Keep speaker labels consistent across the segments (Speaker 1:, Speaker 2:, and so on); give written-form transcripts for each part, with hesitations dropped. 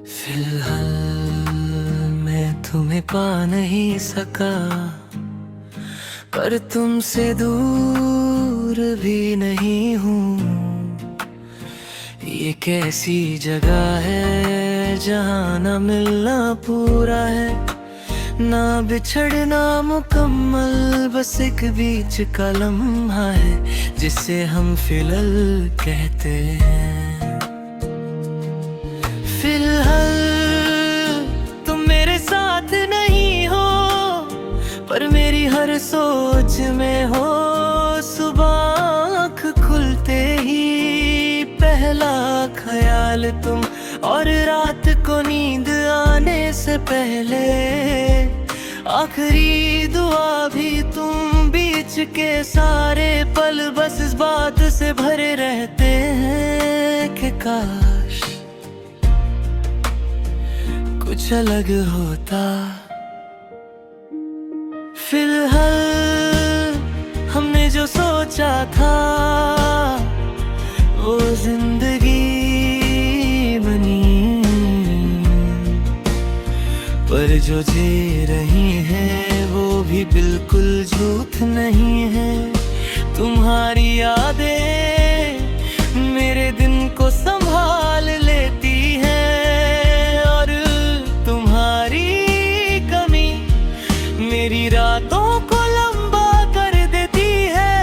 Speaker 1: फिलहाल मैं तुम्हें पा नहीं सका, पर तुमसे दूर भी नहीं हूँ। ये कैसी जगह है जहाँ ना मिलना पूरा है, ना बिछड़ना मुकम्मल, बस एक बीच का लम्हा है जिसे हम फिलहाल कहते हैं। फिलहाल तुम मेरे साथ नहीं हो, पर मेरी हर सोच में हो। सुबह आँख खुलते ही पहला ख्याल तुम, और रात को नींद आने से पहले आखिरी दुआ भी तुम। बीच के सारे पल बस इस बात से भरे रहते हैं कि काश कुछ अलग होता। फिलहाल हमने जो सोचा था वो जिंदगी बनी, पर जो जी रही है वो भी बिल्कुल झूठ नहीं है। तुम्हारी यादें मेरे दिन को संभाल लेती हैं, और तुम्हारी कमी मेरी रातों को लंबा कर देती है।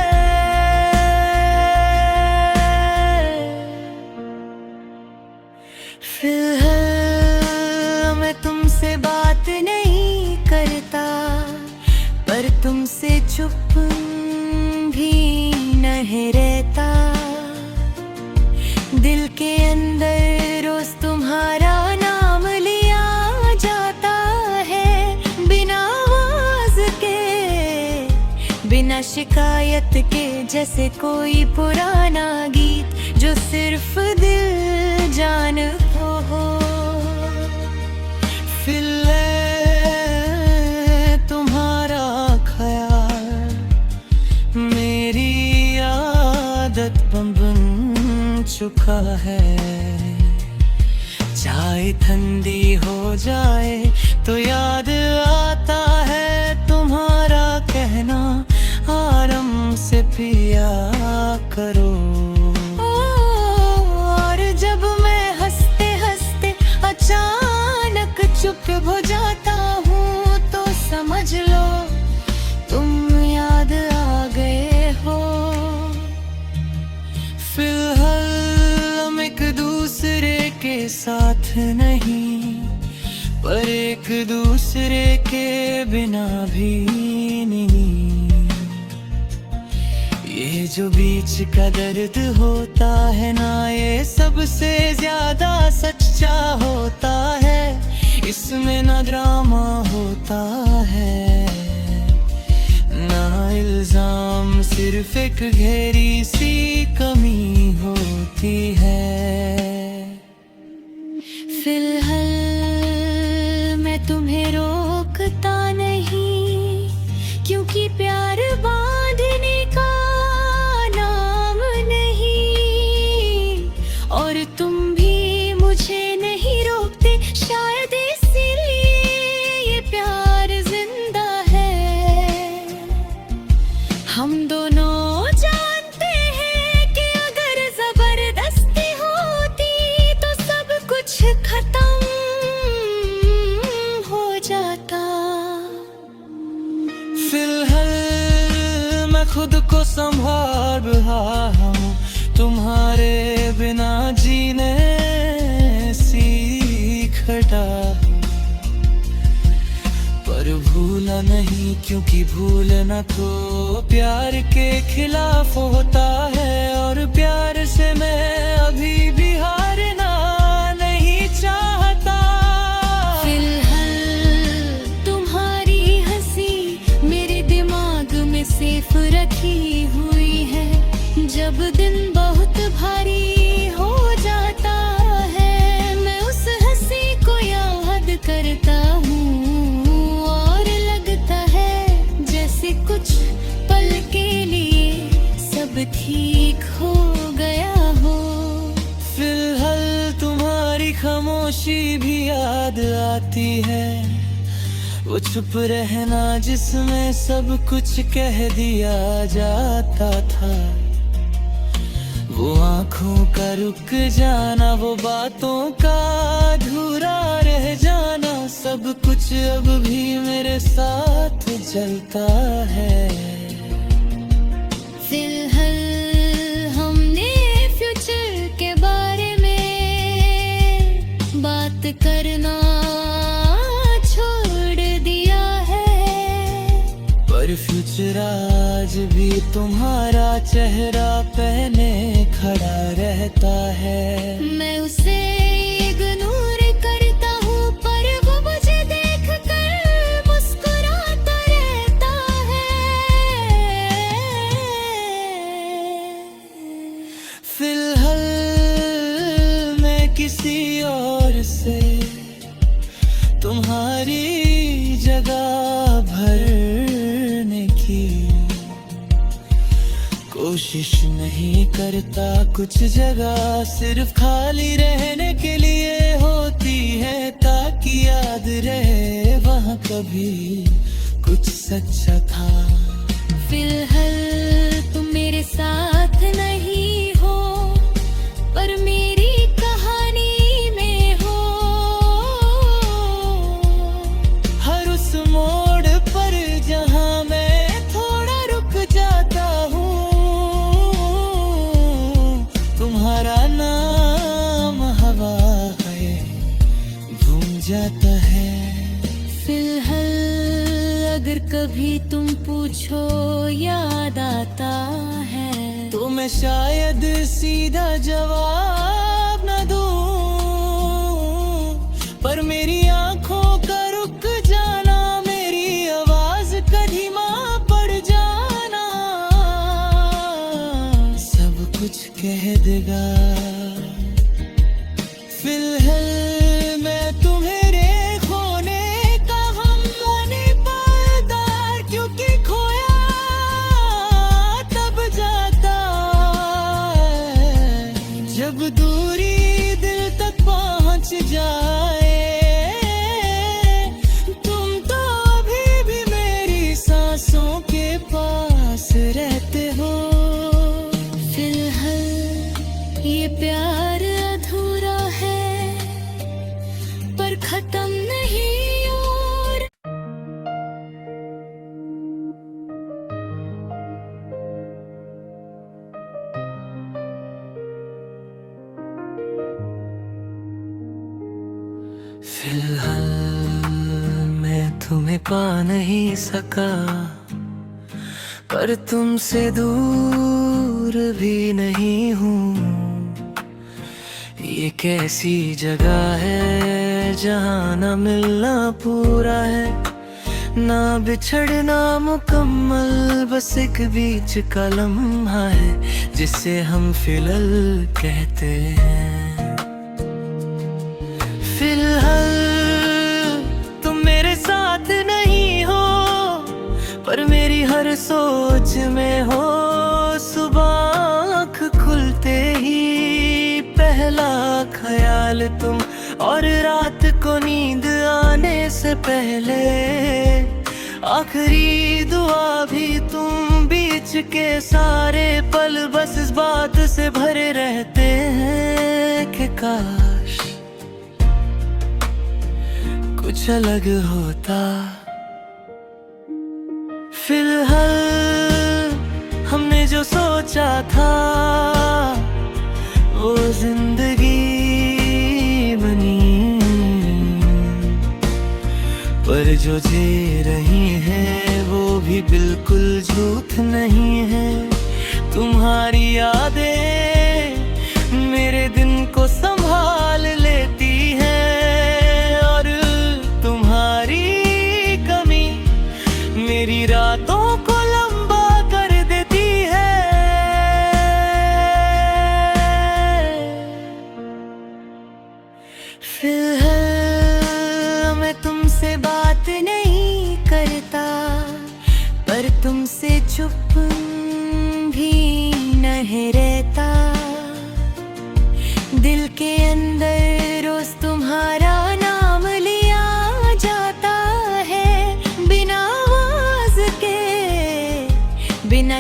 Speaker 1: फिलहाल मैं तुमसे बात नहीं करता, पर तुमसे चुप भी नहीं रहता। दिल के अंदर रोज तुम्हारा नाम लिया जाता है, बिना आवाज के, बिना शिकायत के, जैसे कोई पुराना गीत जो सिर्फ दिल जान हो। तुम्हारा ख्याल मेरी आदत बन चुका है। चाय ठंडी हो जाए तो याद आता है तुम्हारा कहना, आराम से पिया करो। और जब मैं हंसते हंसते अचानक चुप हो जाता हूँ तो समझ लो तुम याद आ गए हो। फिलहाल हम एक दूसरे के साथ नहीं, पर एक दूसरे के बिना भी नहीं। ये जो बीच का दर्द होता है ना, ये सबसे ज्यादा सच्चा होता है। इसमें ना ड्रामा होता है ना इल्जाम, सिर्फ एक गहरी सी कमी होती है। फिलहाल मैं तुम्हें रोकता नहीं, क्योंकि प्यार बांधने का नाम नहीं, और तुम भी मुझे नहीं रोकते, शायद इसीलिए ये प्यार जिंदा है। हम दोनों जानते हैं कि अगर जबरदस्ती होती तो सब कुछ खत्म हो जाता। फिलहाल मैं खुद को संभाल रहा हूँ, तुम्हारे बिना जीने सीखता। पर भूला नहीं, क्योंकि भूलना तो प्यार के खिलाफ होता है, और प्यार से मैं अभी भी हारना नहीं चाहता। फिलहाल तुम्हारी हंसी मेरे दिमाग में सेफ रखी हुई है। जब दिन बहुत भारी हो जाता है, मैं उस हंसी को याद करता हूँ, और लगता है जैसे कुछ पल के लिए सब ठीक हो गया हो। फिलहाल तुम्हारी खामोशी भी वो चुप रहना जिसमें सब कुछ कह दिया जाता था, वो आंखों का रुक जाना, वो बातों का अधूरा रह जाना, सब कुछ अब भी मेरे साथ चलता है।
Speaker 2: फिलहाल हमने फ्यूचर के बारे में बात करना छोड़ दिया है,
Speaker 1: पर फ्यूचर आज भी तुम्हारा चेहरा पहने खड़ा रहता है।
Speaker 2: मैं उसे इग्नोर करता हूँ, पर वो मुझे देख कर मुस्कुराता रहता है।
Speaker 1: फिलहाल मैं किसी और से तुम्हारी जगह भरने की कोशिश नहीं करता, कुछ जगह सिर्फ खाली रहने के लिए होती है, ताकि याद रहे वहाँ कभी कुछ सच्चा था।
Speaker 2: फिलहाल तुम मेरे साथ नहीं हो, पर मेरी कहानी में हो।
Speaker 1: हर उस मोड़ पर जहाँ मैं थोड़ा रुक जाता हूँ, तुम्हारा नाम हवा है घूम जाता है।
Speaker 2: फिलहाल अगर कभी तुम पूछो याद आता है,
Speaker 1: तो मैं शायद सीधा जवाब न दूं, पर मेरी आंखों का रुक जाना, मेरी आवाज का धीमा पड़ जाना, सब कुछ कह देगा। फिलहाल मैं तुम्हारे खोने का हम माने पायदार, क्योंकि खोया तब जाता है जब दूरी दिल तक पहुंच जाए। तुम तो अभी भी मेरी सांसों के पास रहते हो।
Speaker 2: फिलहाल ये प्यार अधूरा है, पर खत्म नहीं और।
Speaker 1: फिलहाल मैं तुम्हें पा नहीं सका, पर तुमसे दूर भी नहीं हूँ। ये कैसी जगह है जहाँ न मिलना पूरा है, ना बिछड़ना मुकम्मल, बस एक बीच का लम्हा है जिसे हम फिलहाल कहते हैं। फिलहाल तुम मेरे साथ नहीं हो, पर मेरी हर सोच में हो। सुबह आँख खुलते ही पहला ख्याल तुम, और रात को नींद आने से पहले आखिरी दुआ भी तुम। बीच के सारे पल बस इस बात से भरे रहते हैं कि काश कुछ अलग होता। फिलहाल हमने जो सोचा था वो जिंदगी बनी, पर जो जी रही है वो भी बिल्कुल झूठ नहीं है। तुम्हारी यादें मेरे दिन को संभाल लेती हैं, और तुम्हारी कमी मेरी रातों को लंबा कर देती है। फिलहाल मैं तुमसे बात नहीं करता, पर तुमसे चुप भी नहीं रहता। दिल के अंदर रोज तुम्हारा नाम लिया जाता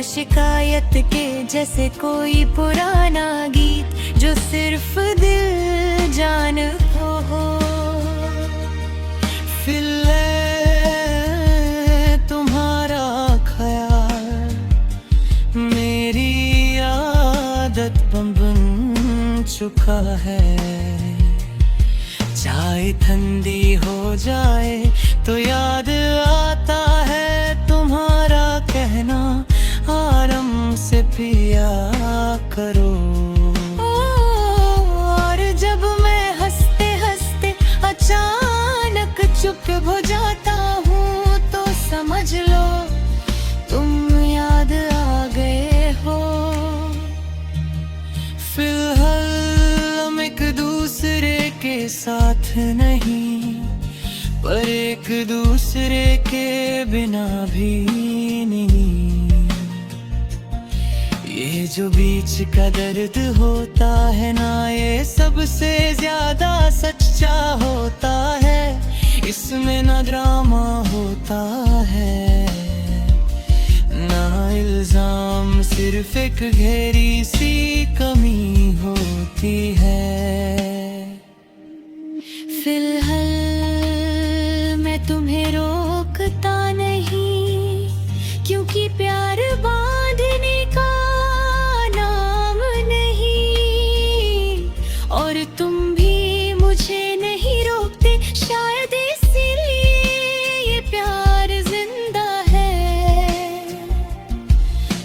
Speaker 2: शिकायत के जैसे कोई पुराना गीत जो सिर्फ दिल जान हो।
Speaker 1: फिले तुम्हारा ख्याल मेरी आदत बन चुका है। चाय ठंडी हो जाए तो याद आता है तुम्हारा कहना, आराम से पिया करो। और जब मैं हंसते हंसते अचानक चुप हो जाता हूँ तो समझ लो तुम याद आ गए हो। फिलहाल हम एक दूसरे के साथ नहीं, पर एक दूसरे के बिना भी नहीं। ये जो बीच का दर्द होता है ना, ये सबसे ज्यादा सच्चा होता है। इसमें ना ड्रामा होता है ना इल्जाम, सिर्फ एक गहरी सी कमी होती है।
Speaker 2: फिलहाल मैं तुम्हें रोकता नहीं, क्योंकि प्यार बांधने का नाम नहीं। और तुम भी मुझे नहीं रोकते, शायद इसीलिए ये प्यार जिंदा है।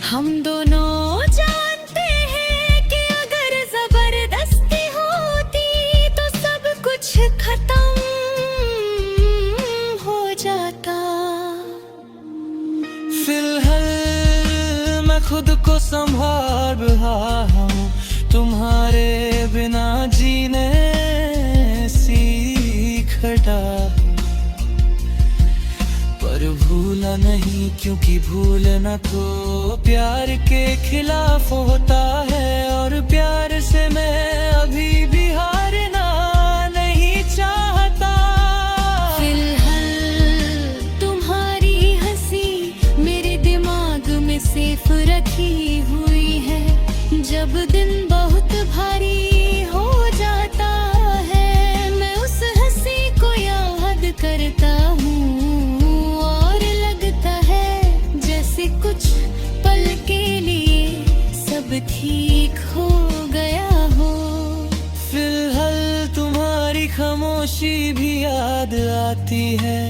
Speaker 2: हम दोनों जानते हैं कि अगर जबरदस्ती होती तो सब कुछ खत्म हो जाता।
Speaker 1: फिलहाल मैं खुद को संभाल रहा हूँ, तुम्हारे बिना जीने सीखता। पर भूला नहीं, क्योंकि भूलना तो प्यार के खिलाफ होता है। और प्यार से मैं अभी भी हारना नहीं चाहता।
Speaker 2: फिलहाल तुम्हारी हंसी मेरे दिमाग में सेफ रखी हुई है। जब दिन बहुत भारी हो जाता है, मैं उस हंसी को याद करता हूँ और लगता है जैसे कुछ पल के लिए सब ठीक हो गया हो।
Speaker 1: फिलहाल तुम्हारी खामोशी भी याद आती है,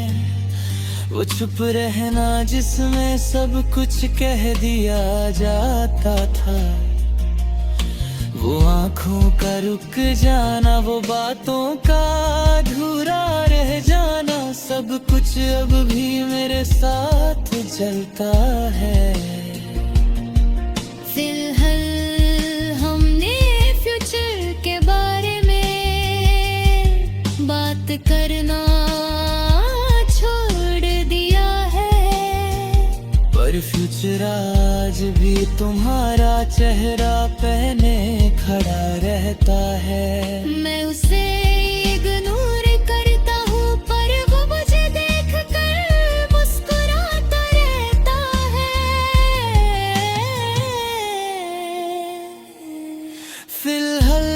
Speaker 1: वो चुप रहना जिसमें सब कुछ कह दिया जाता था। वो आँखों का रुक जाना, वो बातों का अधूरा रह जाना, सब कुछ अब भी मेरे साथ चलता है।
Speaker 2: फिलहाल हमने फ्यूचर के बारे में बात करना छोड़ दिया है।
Speaker 1: पर फ्यूचर आज भी तुम्हारा चेहरा पहने खड़ा रहता है।
Speaker 2: मैं उसे इग्नोर करता हूँ, पर वो मुझे देख कर मुस्कुराता रहता है।
Speaker 1: फिलहाल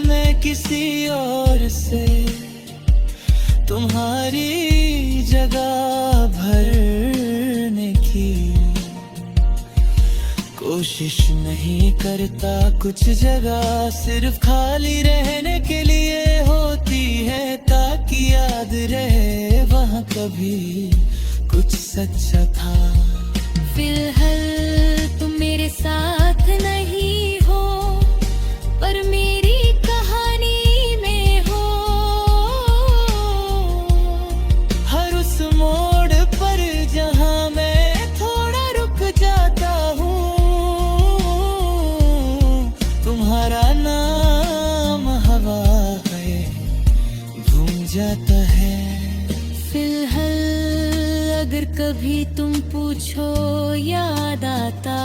Speaker 1: मैं किसी और से तुम्हारी जगह भरने की कोशिश नहीं करता। कुछ जगह सिर्फ खाली रहने के लिए होती है, ताकि याद रहे वहाँ कभी कुछ सच्चा था।
Speaker 2: फिलहाल तुम मेरे साथ नहीं हो, पर मेरी कहानी में हो।
Speaker 1: हर उस मोड़ पर जहाँ मैं थोड़ा रुक जाता हूँ, तुम्हारा नाम हवा है घूम जाता है।
Speaker 2: फिलहाल अगर कभी तुम पूछो याद आता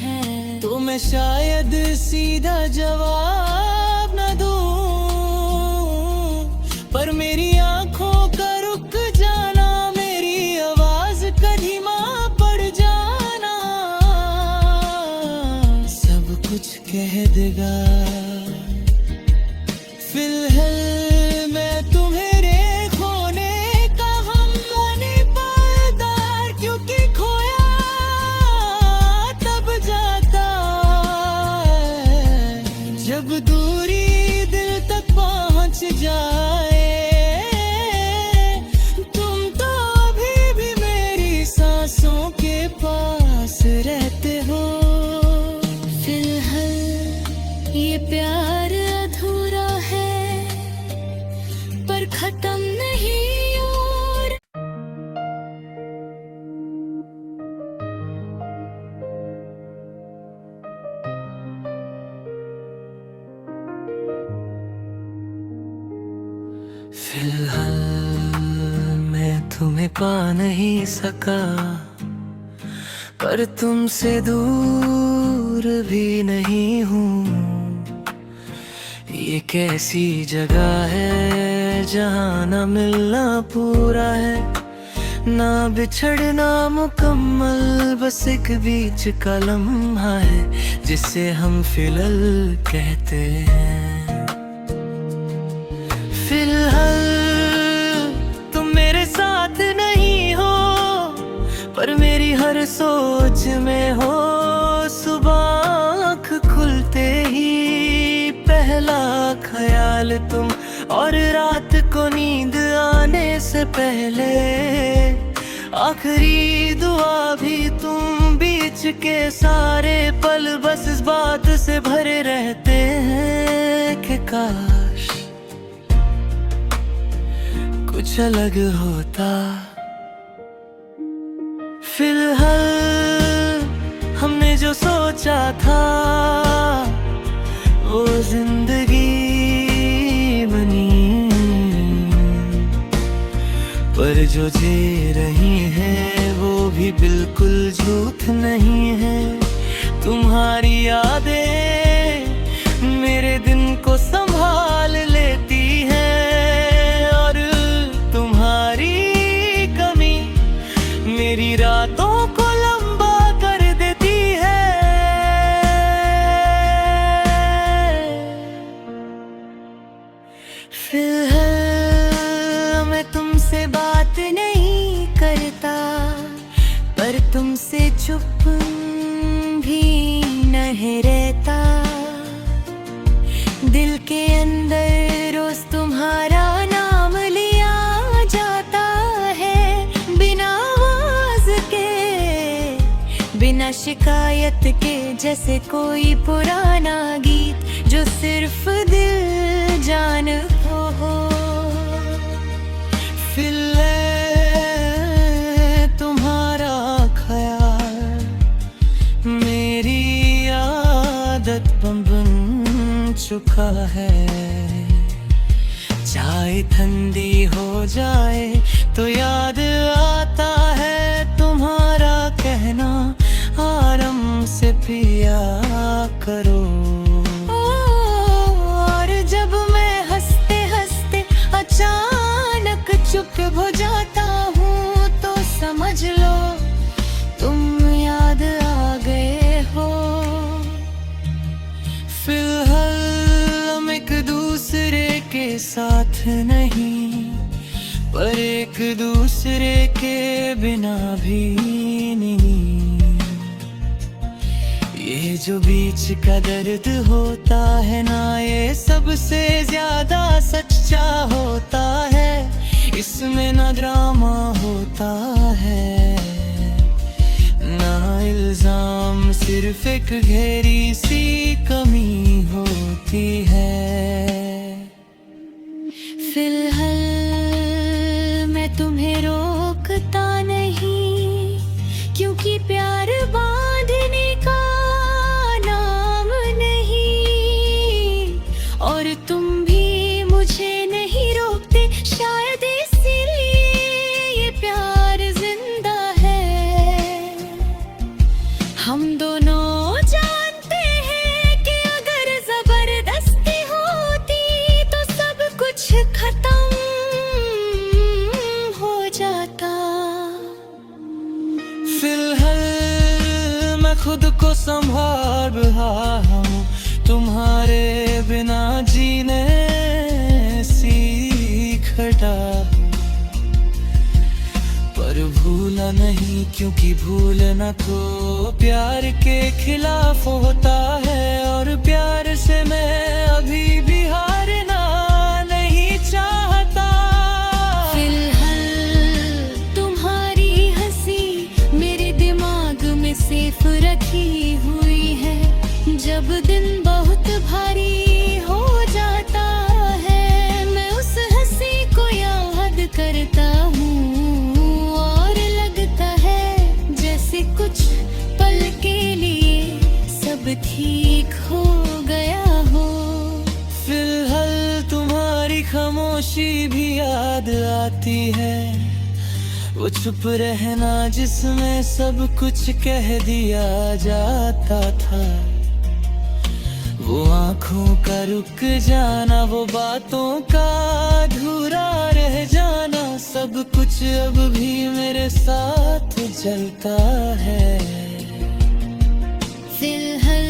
Speaker 2: है,
Speaker 1: तो मैं शायद सीधा जवाब न दूं, पर मेरी आंखों का रुक जाना, मेरी आवाज का धीमा पड़ जाना, अलविदा। फिलहाल मैं तुम्हारे खोने का हम नहीं पायदार, क्योंकि खोया तब जाता है जब दूरी दिल तक पहुंच जाए। तुम तो अभी भी मेरी सांसों के पास रहते हो।
Speaker 2: फिलहाल ये प्यार अधूरा है पर खत्म नहीं और
Speaker 1: फिलहाल मैं तुम्हें पा नहीं सका, पर तुमसे दूर भी नहीं हूँ। ये कैसी जगह है जहाँ ना मिलना पूरा है, ना बिछड़ना मुकम्मल, बस एक बीच का लम्हा है जिसे हम फिलहाल कहते हैं। फिलहाल तुम मेरे साथ नहीं हो, पर मेरी हर सोच में हो। सुबह आँख खुलते ही पहला ख्याल तुम, और रात को नींद आने से पहले आखिरी दुआ भी तुम। बीच के सारे पल बस इस बात से भरे रहते हैं कि काश कुछ अलग होता। फिलहाल हमने जो सोचा था वो जिंदगी बनी, पर जो जी रही है वो भी बिल्कुल झूठ नहीं है। तुम्हारी यादें मेरे दिन को संभाल लेती हैं, और तुम्हारी कमी मेरी रातों को लंबा कर देती है। फिलहाल मैं तुमसे बात नहीं करता, पर तुमसे चुप भी नहीं रहता। दिल के अंदर रोज तुम्हारा नाम लिया जाता है, बिना आवाज के, बिना शिकायत के, जैसे कोई पुराना गीत जो सिर्फ दिल जान हो। फिलहाल तुम्हारा ख्याल मेरी आदत बन चुका है। चाय ठंडी हो जाए तो याद आता है तुम्हारा कहना, आराम से पिया करो। और जब मैं हंसते हंसते अचानक चुप हो जाता हूँ तो समझ लो तुम याद आ गए हो। फिलहाल हम एक दूसरे के साथ नहीं, पर एक दूसरे के बिना भी नहीं। ये जो बीच का दर्द होता है ना, ये सबसे ज्यादा सच्चा होता है। इसमें ना ड्रामा होता है ना इल्जाम, सिर्फ एक गहरी सी कमी होती है।
Speaker 2: फिलहाल मैं तुम्हें रोकता नहीं, क्योंकि प्यार बांधने का नाम नहीं। और तुम भी मुझे नहीं रोकते, शायद इसीलिए ये प्यार जिंदा है। हम दोनों जानते हैं कि अगर जबरदस्ती होती तो सब कुछ खत्म हो जाता।
Speaker 1: फिलहाल मैं खुद को संभाल रहा हूँ, तुम्हारे बिना जीने सीख हटा, पर भूला नहीं क्योंकि भूलना तो प्यार के खिलाफ होता है। और प्यार से मैं अभी भी हारना नहीं चाहता।
Speaker 2: फिलहाल तुम्हारी हंसी मेरे दिमाग में सेफ रखी हुई है। जब दिन बहुत भारी हो जाता है, मैं उस हंसी को याद करता हूँ और लगता है जैसे कुछ पल के लिए सब ठीक हो गया हो।
Speaker 1: फिलहाल तुम्हारी खामोशी भी याद आती है, वो चुप रहना जिसमें सब कुछ कह दिया जाता था। वो आँखों का रुक जाना, वो बातों का अधूरा रह जाना, सब कुछ अब भी मेरे साथ चलता है।
Speaker 2: फिलहाल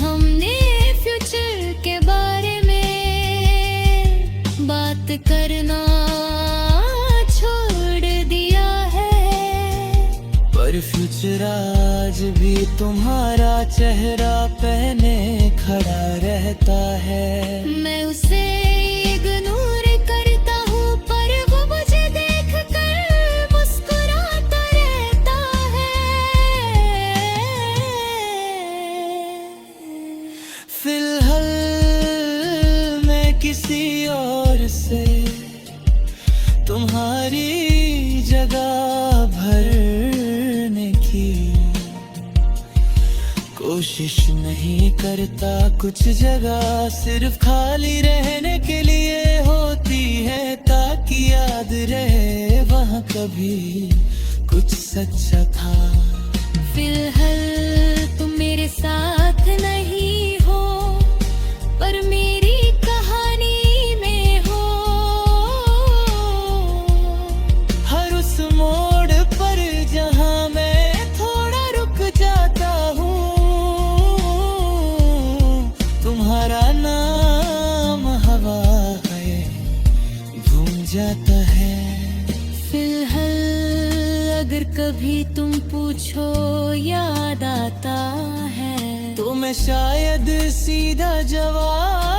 Speaker 2: हमने फ्यूचर के बारे में बात करना छोड़ दिया है,
Speaker 1: पर फ्यूचर आज भी तुम्हारा चेहरा पहने खड़ा रहता है।
Speaker 2: मैं उसे इग्नोर करता हूँ, पर वो मुझे देख कर मुस्कुराता रहता है।
Speaker 1: फिलहाल मैं किसी और से तुम्हारी जगह भरने की कोशिश नहीं करता। कुछ जगह सिर्फ खाली रहने के लिए होती है, ताकि याद रहे वहाँ कभी कुछ सच्चा था।
Speaker 2: फिलहाल तुम मेरे साथ नहीं हो, पर मेरी कहानी में हो।
Speaker 1: हर उस मोड़ पर जहाँ मैं थोड़ा रुक जाता हूँ, तुम्हारा नाम हवा है घूम जाता है।
Speaker 2: फिलहाल अगर कभी तुम पूछो याद आता है,
Speaker 1: तो मैं शायद सीधा जवाब